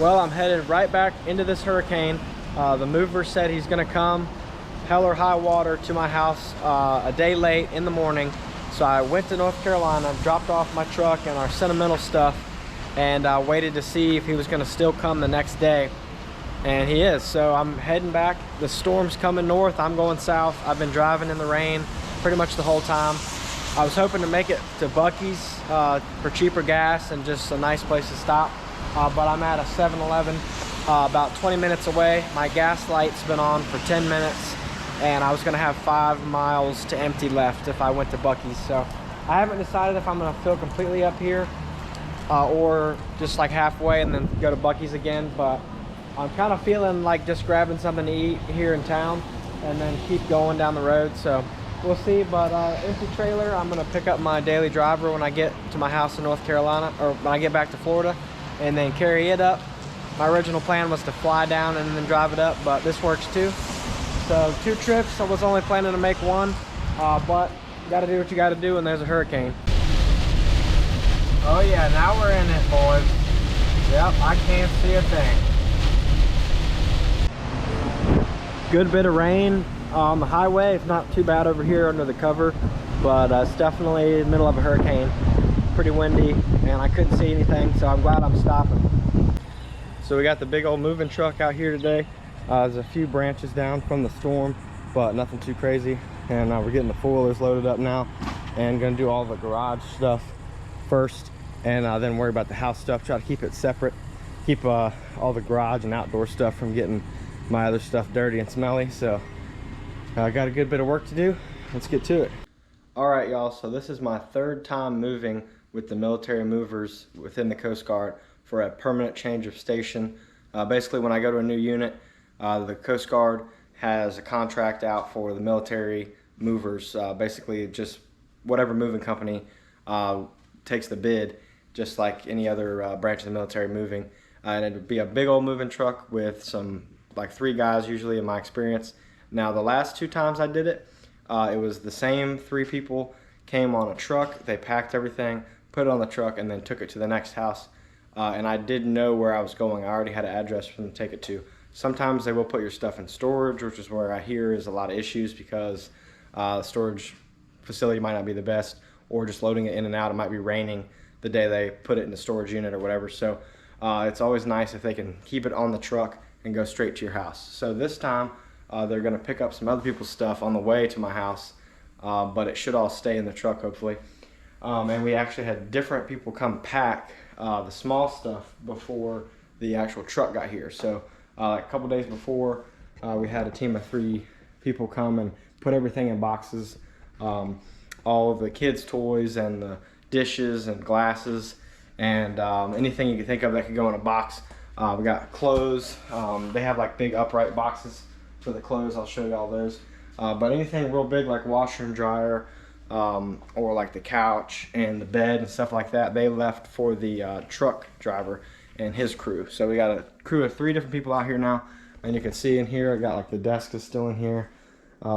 Well, I'm headed right back into this hurricane. The mover said he's gonna come hell or high water to my house a day late in the morning. So I went to North Carolina, dropped off my truck and our sentimental stuff, and waited to see if he was gonna still come the next day. And he is. So I'm heading back. The storm's coming north, I'm going south. I've been driving in the rain pretty much the whole time. I was hoping to make it to Buc-ee's for cheaper gas and just a nice place to stop. But I'm at a 7-Eleven about 20 minutes away. My gas light's been on for 10 minutes and I was gonna have 5 miles to empty left if I went to Buc-ee's. So I haven't decided if I'm gonna fill completely up here or just like halfway and then go to Buc-ee's again. But I'm kind of feeling like just grabbing something to eat here in town and then keep going down the road. So we'll see. But empty trailer, I'm gonna pick up my daily driver when I get to my house in North Carolina, or when I get back to Florida, and then carry it up. My original plan was to fly down and then drive it up, but this works too. So 2 trips. I was only planning to make 1, but you gotta do what you gotta do when there's a hurricane. Oh yeah, now we're in it, boys. Yep, I can't see a thing. Good bit of rain on the highway. It's not too bad over here under the cover, but it's definitely in the middle of a hurricane. Pretty windy and I couldn't see anything, so I'm glad I'm stopping. So we got the big old moving truck out here today. There's a few branches down from the storm, but nothing too crazy. And we're getting the 4-wheelers loaded up now and gonna do all the garage stuff first, and then worry about the house stuff. Try to keep it separate, keep all the garage and outdoor stuff from getting my other stuff dirty and smelly. So I got a good bit of work to do. Let's get to it. All right, y'all, so this is my 3rd time moving with the military movers within the Coast Guard for a permanent change of station. Basically, when I go to a new unit, the Coast Guard has a contract out for the military movers. Basically, just whatever moving company takes the bid, just like any other branch of the military moving. And it would be a big old moving truck with some, like 3 guys usually in my experience. Now, the last 2 times I did it, it was the same 3 people came on a truck. They packed everything, put it on the truck, and then took it to the next house. And I didn't know where I was going. I already had an address for them to take it to. Sometimes they will put your stuff in storage, which is where I hear is a lot of issues because the storage facility might not be the best, or just loading it in and out. It might be raining the day they put it in the storage unit or whatever. So it's always nice if they can keep it on the truck and go straight to your house. So this time they're gonna pick up some other people's stuff on the way to my house, but it should all stay in the truck hopefully. And we actually had different people come pack the small stuff before the actual truck got here. So a couple days before, we had a team of 3 people come and put everything in boxes. All of the kids' toys and the dishes and glasses and anything you can think of that could go in a box. We got clothes. They have like big upright boxes for the clothes. I'll show you all those. But anything real big like washer and dryer, or like the couch and the bed and stuff like that, they left for the truck driver and his crew. So we got a crew of 3 different people out here now, and you can see in here I got like the desk is still in here,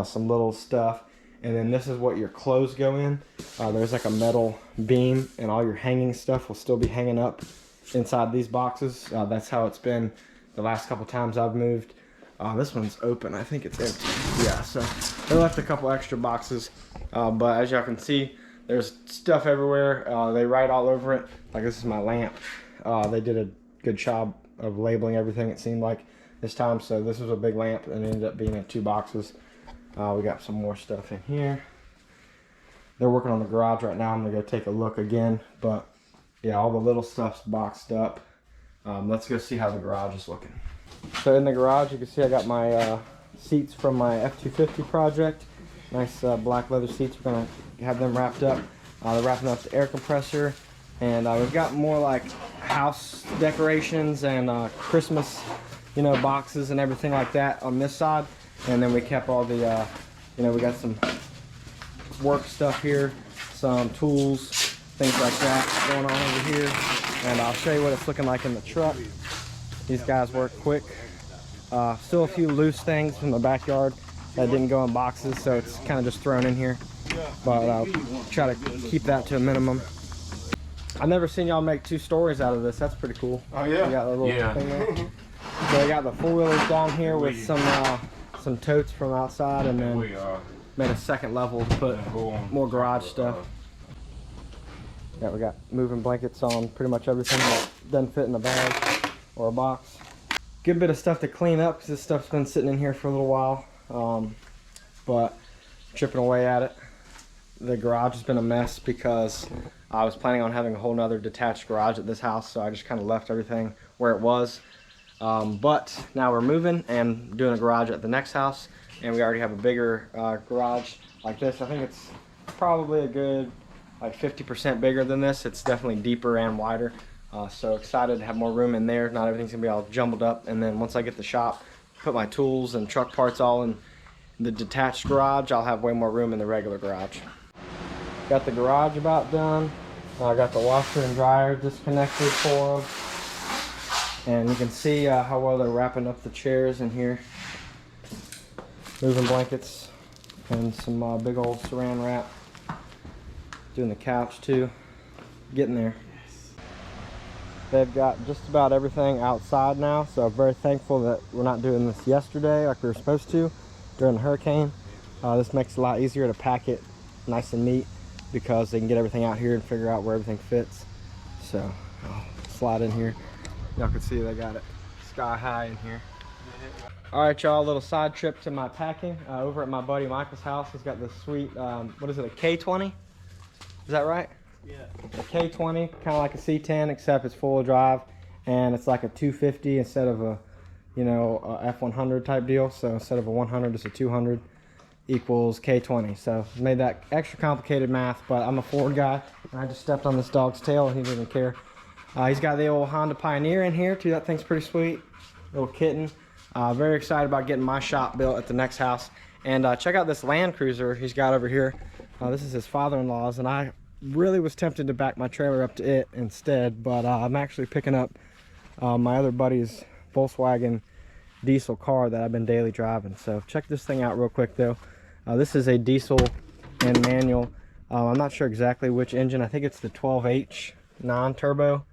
some little stuff, and then this is what your clothes go in. There's like a metal beam and all your hanging stuff will still be hanging up inside these boxes. That's how it's been the last couple times I've moved. This one's open. I think it's empty. Yeah, so they left a couple extra boxes, but as y'all can see, there's stuff everywhere. They write all over it. Like this is my lamp. They did a good job of labeling everything, it seemed like, this time. So this was a big lamp and it ended up being in 2 boxes. We got some more stuff in here. They're working on the garage right now. I'm gonna go take a look again, but yeah, all the little stuff's boxed up. Let's go see how the garage is looking. So in the garage, you can see I got my seats from my F-250 project. Nice black leather seats. We're gonna have them wrapped up. They're wrapping up the air compressor, and we've got more like house decorations and Christmas, you know, boxes and everything like that on this side. And then we kept all the, you know, we got some work stuff here, some tools, things like that going on over here. And I'll show you what it's looking like in the truck. These guys work quick. Still a few loose things from the backyard that didn't go in boxes, so it's kind of just thrown in here. But I'll try to keep that to a minimum. I've never seen y'all make 2 stories out of this. That's pretty cool. Oh yeah. You got a little thing there. So we got the 4-wheelers down here with some totes from outside, and then made a second level to put more garage stuff. Yeah, we got moving blankets on pretty much everything that doesn't fit in a bag or a box. Good bit of stuff to clean up because this stuff's been sitting in here for a little while, but chipping away at it. The garage has been a mess because I was planning on having a whole nother detached garage at this house, so I just kind of left everything where it was. But now we're moving and doing a garage at the next house, and we already have a bigger garage like this. I think it's probably a good like 50% bigger than this. It's definitely deeper and wider. So excited to have more room in there. Not everything's gonna be all jumbled up. And then once I get the shop, put my tools and truck parts all in the detached garage, I'll have way more room in the regular garage. Got the garage about done. I got the washer and dryer disconnected for them. And you can see how well they're wrapping up the chairs in here. Moving blankets and some big old saran wrap. Doing the couch too. Getting there. They've got just about everything outside now, so I'm very thankful that we're not doing this yesterday like we were supposed to during the hurricane. This makes it a lot easier to pack it nice and neat because they can get everything out here and figure out where everything fits. So I'll slide in here. Y'all can see they got it sky high in here. All right, y'all, a little side trip to my packing. Over at my buddy Michael's house, he's got this sweet, what is it, a K20? Is that right? Yeah. A K20, kind of like a C10, except it's full drive, and it's like a 250 instead of a, you know, a F100 type deal. So instead of a 100, it's a 200 equals K20. So made that extra complicated math, but I'm a Ford guy, and I just stepped on this dog's tail, and he didn't care. He's got the old Honda Pioneer in here too. That thing's pretty sweet, little kitten. Very excited about getting my shop built at the next house. And check out this Land Cruiser he's got over here. This is his father-in-law's, and I really was tempted to back my trailer up to it instead, but I'm actually picking up my other buddy's Volkswagen diesel car that I've been daily driving. So check this thing out real quick though. This is a diesel and manual. I'm not sure exactly which engine. I think it's the 12H non-turbo.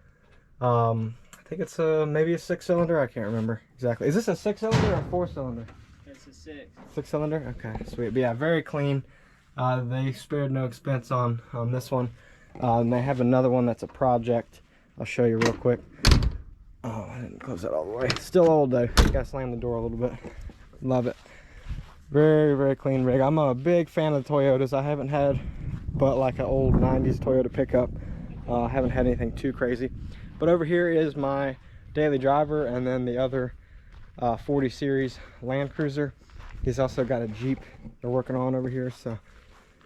I think it's maybe a 6-cylinder. I can't remember exactly. Is this a 6-cylinder or a 4-cylinder? It's a 6. 6-cylinder? Okay, sweet. But yeah, very clean. They spared no expense on this one. And they have another one that's a project. I'll show you real quick. Oh, I didn't close that all the way. Still old though. Gotta slam the door a little bit. Love it. Very, very clean rig. I'm a big fan of the Toyotas. I haven't had but like an old 90s Toyota pickup. I haven't had anything too crazy. But over here is my daily driver, and then the other 40 series Land Cruiser. He's also got a Jeep they're working on over here, so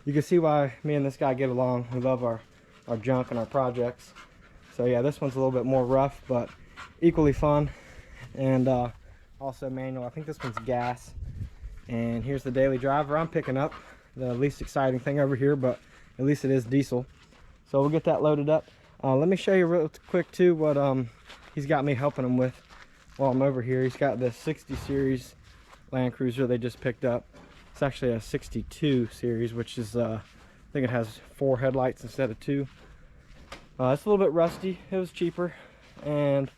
you can see why me and this guy get along. We love our junk and our projects. So yeah, this one's a little bit more rough, but equally fun, and also manual. I think this one's gas. And here's the daily driver I'm picking up. The least exciting thing over here, but at least it is diesel. So we'll get that loaded up. Let me show you real quick too what he's got me helping him with while I'm over here. He's got the 60 series Land Cruiser they just picked up. It's actually a 62 series, which is I think it has 4 headlights instead of 2. It's a little bit rusty. It was cheaper, and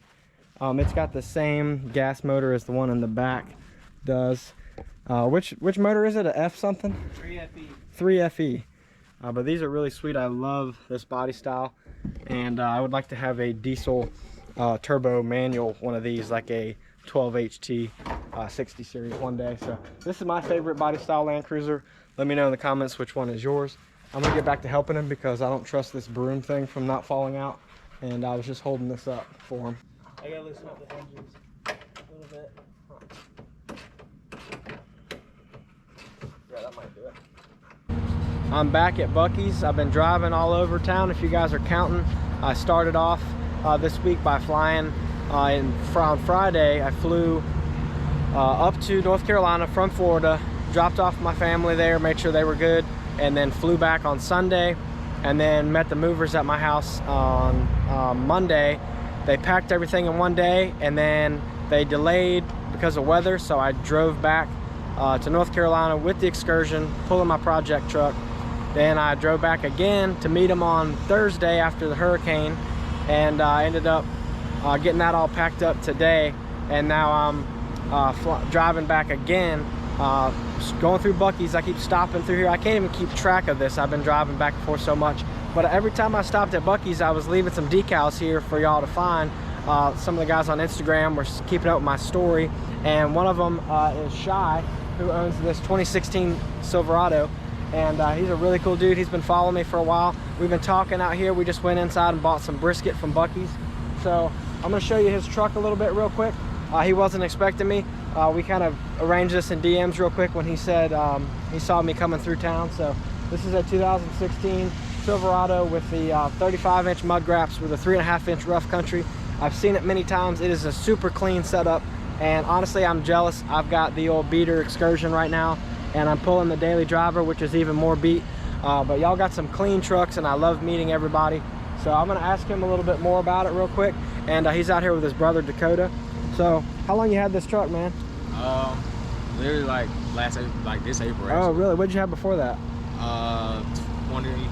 it's got the same gas motor as the one in the back does. Which motor is it? A F something? 3FE. 3FE. But these are really sweet. I love this body style, and I would like to have a diesel turbo manual one of these, like a 12HT 60 series one day. So this is my favorite body style Land Cruiser. Let me know in the comments which one is yours. I'm gonna get back to helping him because I don't trust this broom thing from not falling out, and I was just holding this up for him. I gotta loosen up the hinges a little bit. Yeah, that might do it. I'm back at Buc-ee's. I've been driving all over town, if you guys are counting. I started off this week by flying. On Friday, I flew up to North Carolina from Florida, dropped off my family there, made sure they were good, and then flew back on Sunday, and then met the movers at my house on Monday. They packed everything in one day, and then they delayed because of weather, so I drove back to North Carolina with the excursion, pulling my project truck, Then I drove back again to meet him on Thursday after the hurricane, and I ended up getting that all packed up today. And now I'm driving back again, going through Buc-ee's. I keep stopping through here. I can't even keep track of this. I've been driving back and forth so much. But every time I stopped at Buc-ee's, I was leaving some decals here for y'all to find. Some of the guys on Instagram were keeping up with my story, and one of them is Shy, who owns this 2016 Silverado, and he's a really cool dude. He's been following me for a while. We've been talking out here. We just went inside and bought some brisket from Buc-ee's. So I'm gonna show you his truck a little bit real quick. He wasn't expecting me. We kind of arranged this in DMs real quick when he said he saw me coming through town. So this is a 2016 Silverado with the 35-inch mud graps with a 3.5-inch rough country. I've seen it many times. It is a super clean setup, and honestly, I'm jealous. I've got the old beater Excursion right now, and I'm pulling the daily driver, which is even more beat. But y'all got some clean trucks, and I love meeting everybody. So I'm gonna ask him a little bit more about it real quick. And he's out here with his brother Dakota. So how long you had this truck, man? Literally like this April. Actually. Oh, really? What did you have before that?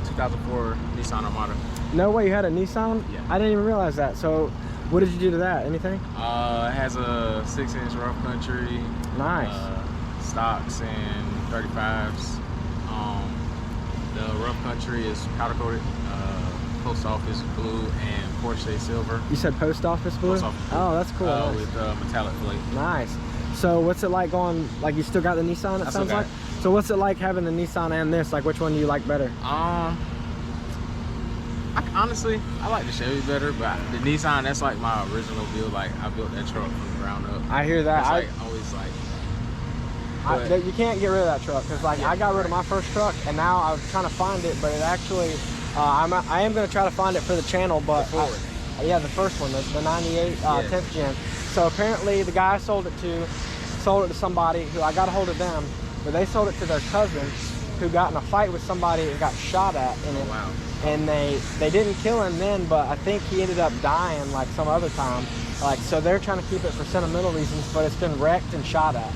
2004 Nissan Armada. No way, you had a Nissan? Yeah. I didn't even realize that. So what did you do to that? Anything? It has a 6-inch rough country. Nice. Stocks and 35s. The rough country is powder coated. Post office blue and Porsche silver. You said post office blue? Post office blue. Oh, that's cool. Nice. With metallic plate. Nice. So what's it like going, like you still got the Nissan, it sounds like? So what's it like having the Nissan and this? Like which one do you like better? Honestly, I like the Chevy better, but the Nissan, that's like my original build. Like I built that truck from the ground up. I hear that. It's like always like. You can't get rid of that truck because like I got rid of my first truck and now I'm trying to find it, but it actually I am going to try to find it for the channel, but yeah, the first one, the 98 10th gen. So apparently the guy I sold it to somebody who I got a hold of them, but they sold it to their cousin who got in a fight with somebody and got shot at in it. Oh, wow. And they didn't kill him then, but I think he ended up dying like some other time. Like, so they're trying to keep it for sentimental reasons, but it's been wrecked and shot at.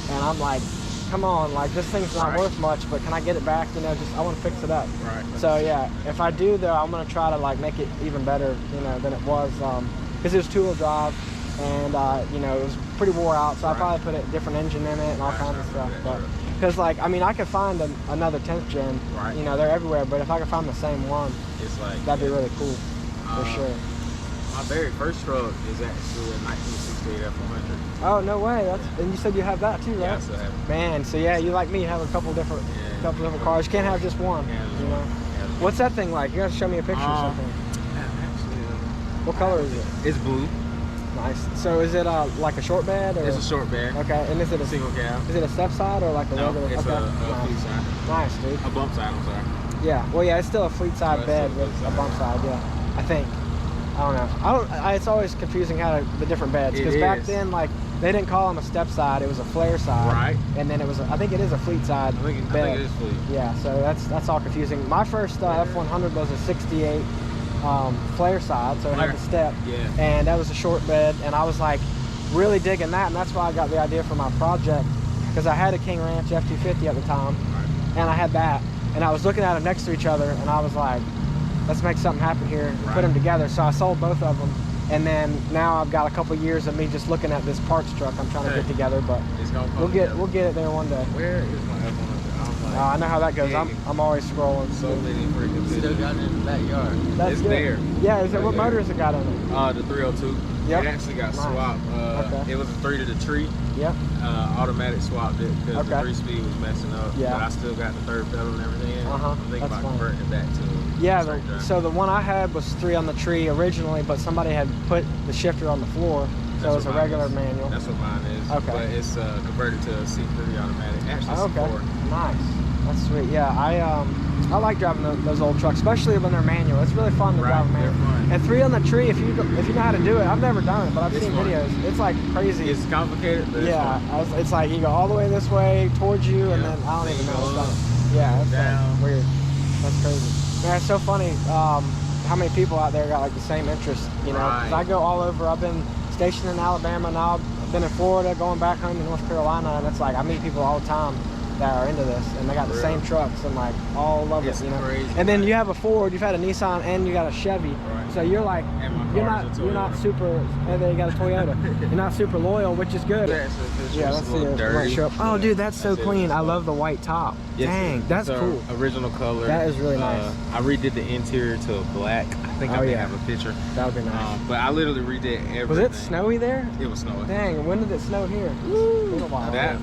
And I'm like, come on, like this thing's not worth much, but can I get it back? You know, just I want to fix it up. Right. So yeah, if I do though, I'm gonna try to like make it even better, you know, than it was, because it was 2-wheel drive, and you know, it was pretty wore out. So I probably put a different engine in it and all kinds of stuff. But because like, I mean, I could find another 10th gen. Right. You know, they're everywhere. But if I could find the same one, it's like that'd be really cool for sure. My very first truck is actually a 1968 F100. Oh, no way. And you said you have that too, right? Yeah, I still have it. Man, so yeah, you like me, have a couple different cars. You can't have just one. You know? What's that thing like? You gotta show me a picture or something. Actually, what color is it? It's blue. Nice. So is it like a short bed? Or? It's a short bed. Okay, and is it a single cab? Is it a step side or like a regular? It's a fleet side. Nice, dude. A bump side, I'm sorry. Yeah, well, yeah, it's still a fleet side bed with a bump side, yeah. I think. I don't know. It's always confusing how the different beds, because back then, like, they didn't call them a step side; it was a flare side. Right. And then it was, I think it is a fleet side bed. I think it is fleet. Yeah, so that's all confusing. My first F100 was a 68 flare side, so it had the step. Yeah. And that was a short bed, and I was like really digging that, and that's why I got the idea for my project, because I had a King Ranch F250 at the time, and I had that, and I was looking at them next to each other, and I was like, let's make something happen here and put them together. So I sold both of them, and then now I've got a couple years of me just looking at this parts truck I'm trying to get together, but we'll get it there one day. Where is my F100? I know how that goes. I'm always scrolling. So many freaking Still got it in the backyard. That's it's good. there. Yeah, is it, what motor has it got in it? The 302. Yep. It actually got Nice. swapped. It was a 3 to the tree. Yep. Automatic swapped it because the 3-speed was messing up. Yeah. But I still got the third pedal and everything. I'm thinking about converting it back to so the one I had was 3 on the tree originally, but somebody had put the shifter on the floor, so it's a regular manual. That's what mine is. Okay. But it's converted to a C3 automatic. Actually, C4. Nice. That's sweet. Yeah, I like driving those old trucks, especially when they're manual. It's really fun to drive a manual. Fun. And 3 on the tree, if you know how to do it, I've never done it, but I've seen videos. It's like crazy. It's complicated, but it's like you go all the way this way towards you, and then I don't even know. Yeah, it's like weird. That's crazy. Man, it's so funny how many people out there got like the same interest. You know, 'cause I go all over. I've been stationed in Alabama, now I've been in Florida, going back home to North Carolina, and it's like I meet people all the time. that are into this, and they got the Really? same trucks and like all love It's it, you know. crazy, And then man. you have a Ford, you've had a Nissan, and you got a Chevy. Right. So you're like, And my you're car's a not Toyota. super. And then you got a Toyota. You're not super loyal, which is good. Yeah, so it's Yeah, just let's a see little it. dirty. Show up. Oh, dude, that's so That's it. clean. I love the white top. Yes, Dang, that's it's cool. Original color. That is really nice. I redid the interior to black. I think Oh, I may yeah. have a picture. That would be nice. But I literally redid everything. Was it snowy there? It was snowing. Dang, when did it snow here? It's been a while. That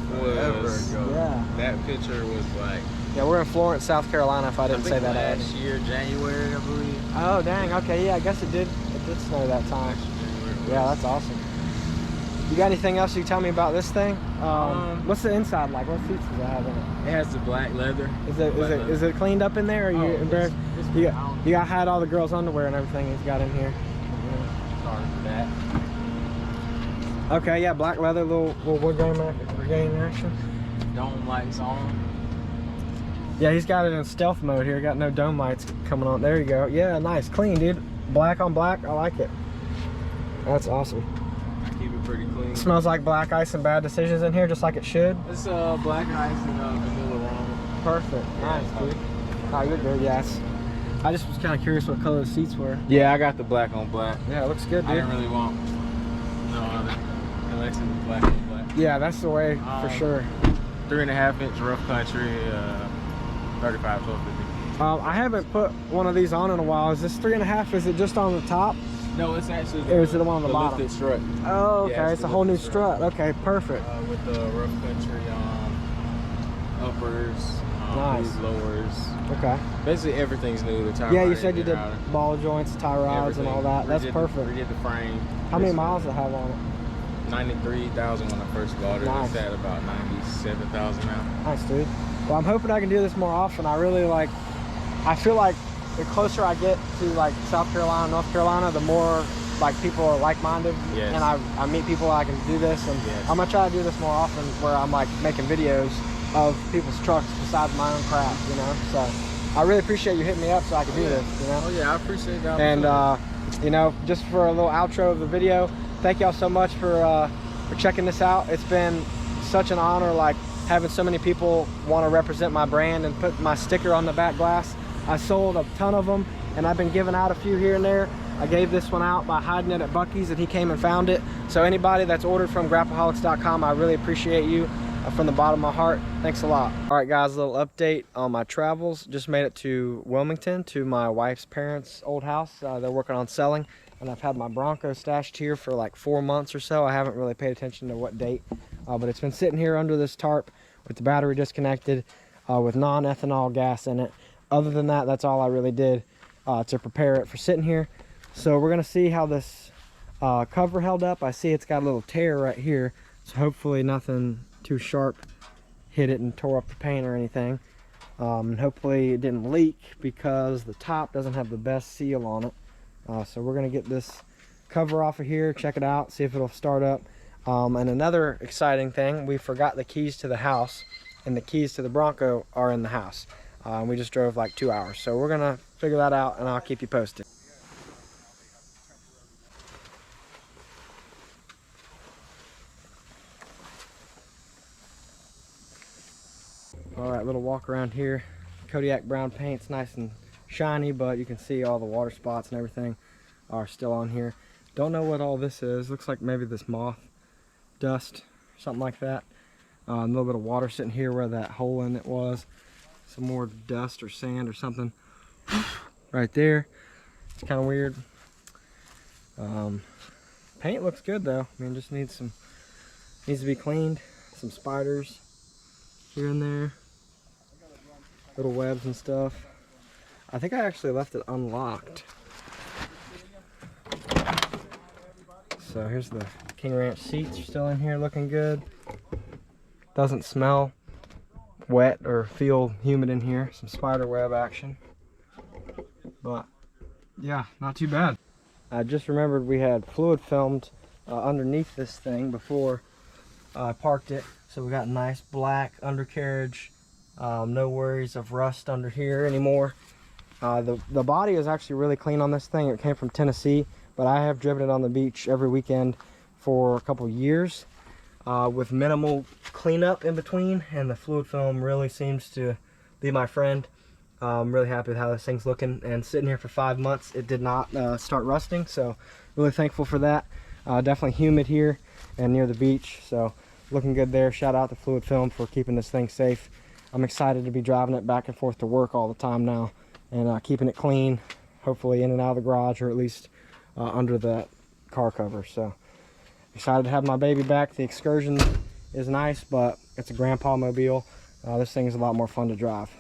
was Yeah. That picture was like Yeah, we're in Florence, South Carolina, if I didn't say that already. last year, January, I believe. Oh, dang. Okay, yeah, I guess it did snow that time. Yeah, that's awesome. You got anything else you can tell me about this thing? What's the inside like? What seats does it have in it? It has the black leather. Is it cleaned up in there? Or are you embarrassed? It's You got hide all the girls' underwear and everything he's got in here. Sorry for that. Okay, yeah, black leather, little wood grain action. Dome lights on. Yeah, he's got it in stealth mode here. Got no dome lights coming on. There you go. Yeah, nice, clean, dude. Black on black. I like it. That's awesome. I keep it pretty clean. Smells like black ice and bad decisions in here, just like it should. It's black ice and vanilla rum. Perfect. Nice, dude. Oh, you're good. Yes. I just was kind of curious what color the seats were. Yeah, I got the black on black. Yeah, it looks good, dude. I didn't really want no other. Unless it was black on black. Yeah, that's the way for sure. 3.5-inch rough country, 35 1250. I haven't put one of these on in a while. Is this 3.5? Is it just on the top? No, it's actually Or is it the one on the bottom? lifted strut. Oh, okay. Yeah, it's a whole new strut. Okay, perfect. With the rough country uppers, Nice. lowers. Okay. Basically everything's new. The tire Yeah, you rod, said you did router, ball joints, tie rods, and all that. That's Redid perfect. Redid the frame. How many miles does it have on it? 93,000 when I first bought it. Nice. It's at about 97,000 now. Nice, dude. Well, I'm hoping I can do this more often. I feel like the closer I get to like South Carolina, North Carolina, the more like people are like-minded. Yes. And I meet people I can do this, and Yes. I'm gonna try to do this more often where I'm like making videos of people's trucks besides my own crap, you know? So I really appreciate you hitting me up so I can do this, you know? Oh yeah, I appreciate that. And you know, just for a little outro of the video, thank y'all so much for checking this out. It's been such an honor, like having so many people want to represent my brand and put my sticker on the back glass. I sold a ton of them, and I've been giving out a few here and there. I gave this one out by hiding it at Buc-ee's, and he came and found it. So anybody that's ordered from Grappaholics.com, I really appreciate you from the bottom of my heart. Thanks a lot. All right, guys, a little update on my travels. Just made it to Wilmington, to my wife's parents' old house. They're working on selling, and I've had my Bronco stashed here for like 4 months or so. I haven't really paid attention to what date, but it's been sitting here under this tarp with the battery disconnected, with non-ethanol gas in it. Other than that, that's all I really did to prepare it for sitting here. So we're gonna see how this cover held up. I see it's got a little tear right here, so hopefully nothing too sharp hit it and tore up the paint or anything. And hopefully it didn't leak because the top doesn't have the best seal on it. So we're gonna get this cover off of here, check it out, see if it'll start up. And another exciting thing, we forgot the keys to the house, and the keys to the Bronco are in the house. We just drove like 2 hours, so we're gonna figure that out, and I'll keep you posted. All right, little walk around here. Kodiak brown paint's nice and shiny, but you can see all the water spots and everything are still on here. Don't know what all this is. Looks like maybe this moth dust, something like that. A little bit of water sitting here where that hole in it was. Some more dust or sand or something right there. It's kind of weird. Paint looks good though. I mean, just needs to be cleaned. Some spiders here and there, little webs and stuff. I think I actually left it unlocked. So here's the King Ranch seats, are still in here looking good. Doesn't smell wet or feel humid in here. Some spider web action, but yeah, not too bad. I just remembered we had fluid filmed underneath this thing before I parked it, so we got nice black undercarriage. No worries of rust under here anymore. The body is actually really clean on this thing. It came from Tennessee, but I have driven it on the beach every weekend for a couple years. with minimal cleanup in between, and the fluid film really seems to be my friend. I'm really happy with how this thing's looking, and sitting here for 5 months it did not start rusting, so really thankful for that. Definitely humid here and near the beach, so looking good there. Shout out to fluid film for keeping this thing safe. I'm excited to be driving it back and forth to work all the time now, and keeping it clean, hopefully in and out of the garage, or at least under that car cover. So excited to have my baby back. The Excursion is nice, but it's a grandpa mobile. This thing is a lot more fun to drive.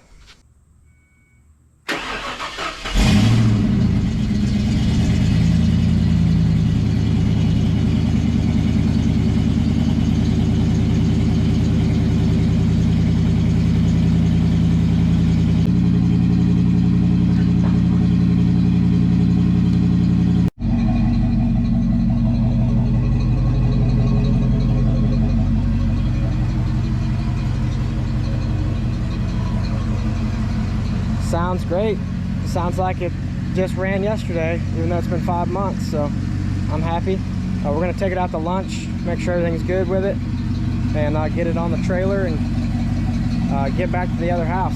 Sounds great. Sounds like it just ran yesterday, even though it's been 5 months, so I'm happy. We're gonna take it out to lunch, make sure everything's good with it, and get it on the trailer and get back to the other house.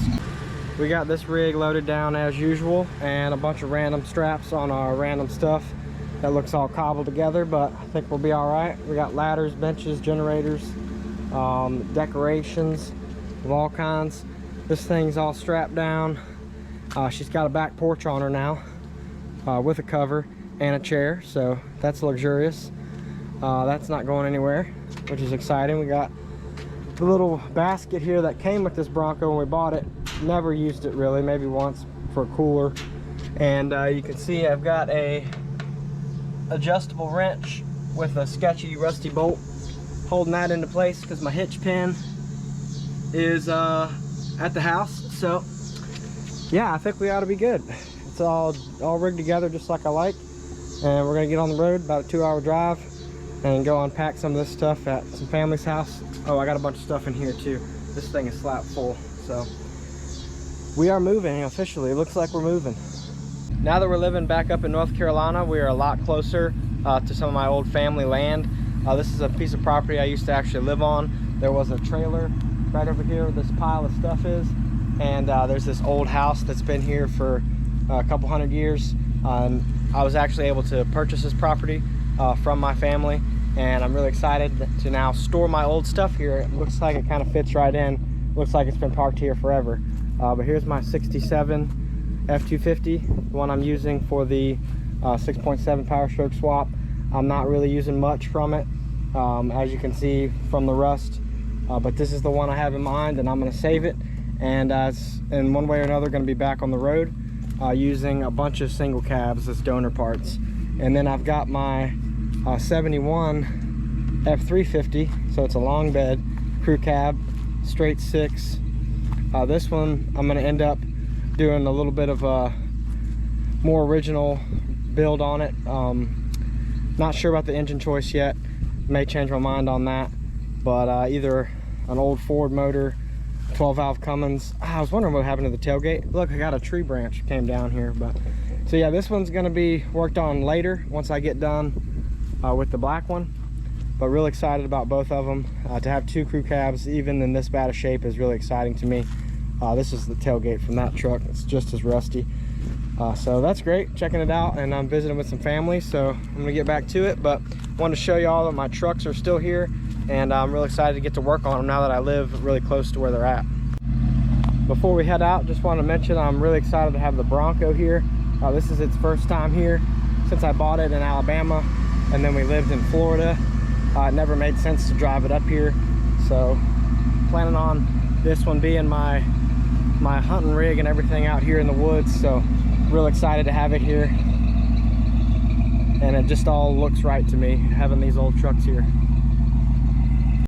We got this rig loaded down as usual, and a bunch of random straps on our random stuff that looks all cobbled together, but I think we'll be all right. We got ladders, benches, generators, decorations of all kinds. This thing's all strapped down. She's got a back porch on her now with a cover and a chair, so that's luxurious. That's not going anywhere, which is exciting. We got the little basket here that came with this Bronco when we bought it. Never used it really, maybe once for a cooler. And you can see I've got a adjustable wrench with a sketchy rusty bolt holding that into place because my hitch pin is at the house. So yeah, I think we ought to be good. It's all rigged together just like I like, and we're gonna get on the road, about a 2-hour drive, and go unpack some of this stuff at some family's house. Oh, I got a bunch of stuff in here too. This thing is slap full. So we are moving officially. It looks like we're moving. Now that we're living back up in North Carolina, we are a lot closer to some of my old family land. This is a piece of property I used to actually live on. There was a trailer right over here where this pile of stuff is. And there's this old house that's been here for a couple hundred years. I was actually able to purchase this property from my family, and I'm really excited to now store my old stuff here. It looks like it kind of fits right in. Looks like it's been parked here forever. But here's my 67 F250, the one I'm using for the 6.7 power stroke swap. I'm not really using much from it, as you can see from the rust, but this is the one I have in mind, and I'm going to save it. And in one way or another, going to be back on the road using a bunch of single cabs as donor parts. And then I've got my 71 F350, so it's a long bed crew cab, straight 6. This one I'm going to end up doing a little bit of a more original build on it. Not sure about the engine choice yet, may change my mind on that, but either an old Ford motor, 12 valve Cummins. I was wondering what happened to the tailgate. Look, I got a tree branch came down here. But so yeah, this one's going to be worked on later once I get done with the black one. But really excited about both of them. To have 2 crew cabs even in this bad of shape is really exciting to me. This is the tailgate from that truck. It's just as rusty. So that's great, checking it out, and I'm visiting with some family, so I'm gonna get back to it. But wanted to show you all that my trucks are still here, and I'm really excited to get to work on them now that I live really close to where they're at. Before we head out, just wanted to mention I'm really excited to have the Bronco here. This is its first time here since I bought it in Alabama, and then we lived in Florida. It never made sense to drive it up here, so planning on this one being my hunting rig and everything out here in the woods. So real excited to have it here, and it just all looks right to me having these old trucks here.